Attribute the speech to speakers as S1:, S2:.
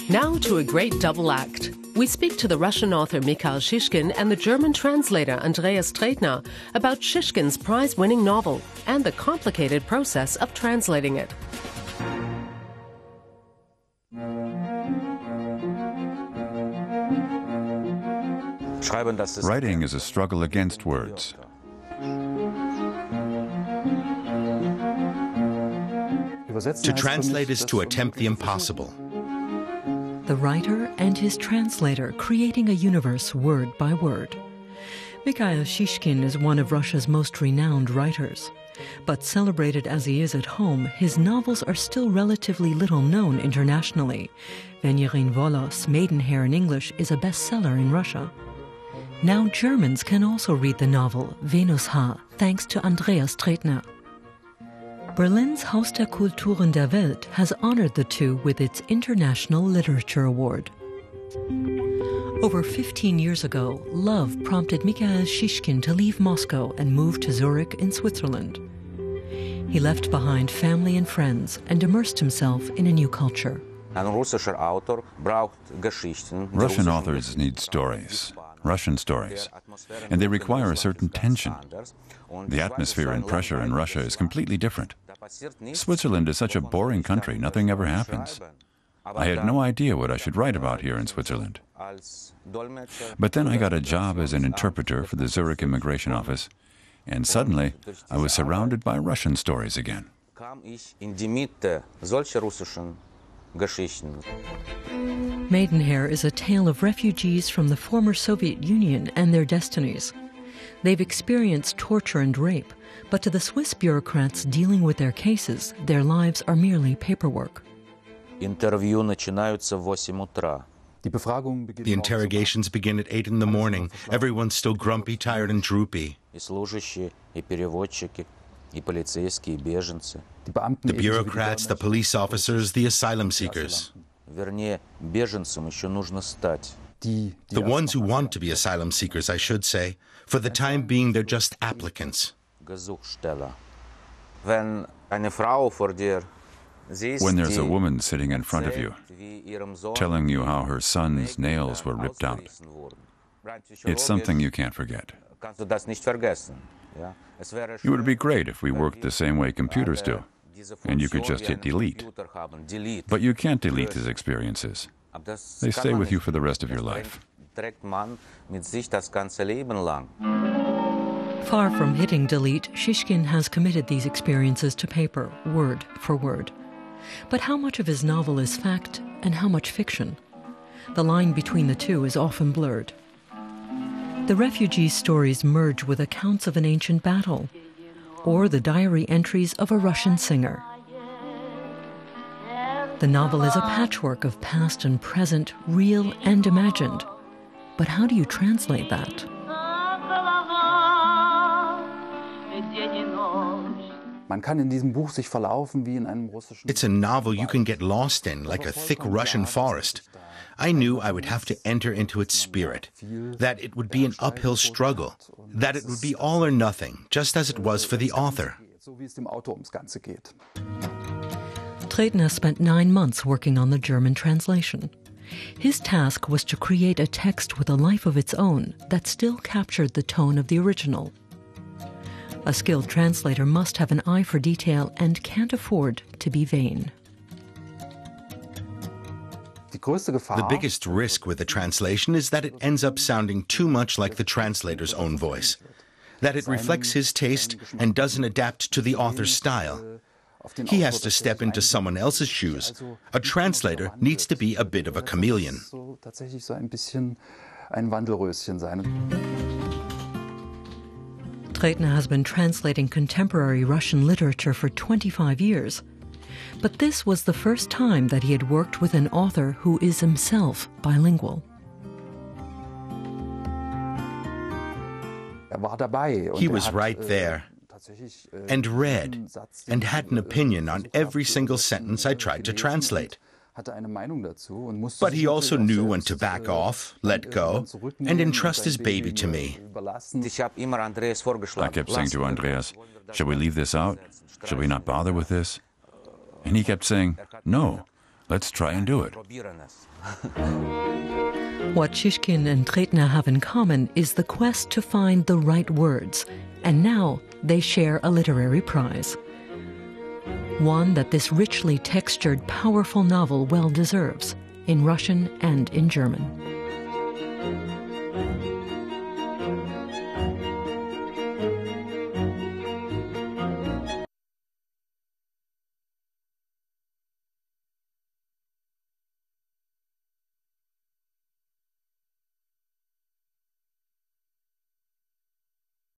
S1: Now to a great double act. We speak to the Russian author Mikhail Shishkin and the German translator Andreas Tretner about Shishkin's prize-winning novel and the complicated process of translating it.
S2: Writing is a struggle against words.
S3: To translate is to attempt the impossible.
S4: The writer and his translator creating a universe word by word. Mikhail Shishkin is one of Russia's most renowned writers. But celebrated as he is at home, his novels are still relatively little known internationally. Venerin Volos, Maiden Hair in English, is a bestseller in Russia. Now Germans can also read the novel Venus Haar, thanks to Andreas Tretner. Berlin's Haus der Kulturen der Welt has honored the two with its International Literature Award. Over 15 years ago, love prompted Mikhail Shishkin to leave Moscow and move to Zurich in Switzerland. He left behind family and friends and immersed himself in a new culture.
S2: Russian authors need stories, Russian stories, and they require a certain tension. The atmosphere and pressure in Russia is completely different. Switzerland is such a boring country, nothing ever happens. I had no idea what I should write about here in Switzerland. But then I got a job as an interpreter for the Zurich immigration office, and suddenly I was surrounded by Russian stories again.
S4: Maiden Hair is a tale of refugees from the former Soviet Union and their destinies. They've experienced torture and rape, but to the Swiss bureaucrats dealing with their cases, their lives are merely paperwork.
S3: The interrogations begin at 8 in the morning. Everyone's still grumpy, tired, and droopy. The bureaucrats, the police officers, the asylum seekers. The ones who want to be asylum seekers, I should say. For the time being, they're just applicants.
S2: When there's a woman sitting in front of you, telling you how her son's nails were ripped out, it's something you can't forget. It would be great if we worked the same way computers do, and you could just hit delete. But you can't delete these experiences. They stay with you for the rest of your life.
S4: Far from hitting delete, Shishkin has committed these experiences to paper, word for word. But how much of his novel is fact and how much fiction? The line between the two is often blurred. The refugee stories merge with accounts of an ancient battle, or the diary entries of a Russian singer. The novel is a patchwork of past and present, real and imagined. But how do you translate that?
S3: It's a novel you can get lost in, like a thick Russian forest. I knew I would have to enter into its spirit, that it would be an uphill struggle, that it would be all or nothing, just as it was for the author.
S4: Tretner spent 9 months working on the German translation. His task was to create a text with a life of its own that still captured the tone of the original. A skilled translator must have an eye for detail and can't afford to be vain.
S3: The biggest risk with a translation is that it ends up sounding too much like the translator's own voice, that it reflects his taste and doesn't adapt to the author's style. He has to step into someone else's shoes. A translator needs to be a bit of a chameleon.
S4: Tretner has been translating contemporary Russian literature for 25 years. But this was the first time that he had worked with an author who is himself bilingual.
S3: He was right there, and read, and had an opinion on every single sentence I tried to translate. But he also knew when to back off, let go, and entrust his baby to me.
S2: I kept saying to Andreas, shall we leave this out? Should we not bother with this? And he kept saying, no, let's try and do it.
S4: What Shishkin and Tretner have in common is the quest to find the right words, and now they share a literary prize. One that this richly textured, powerful novel well deserves, in Russian and in German.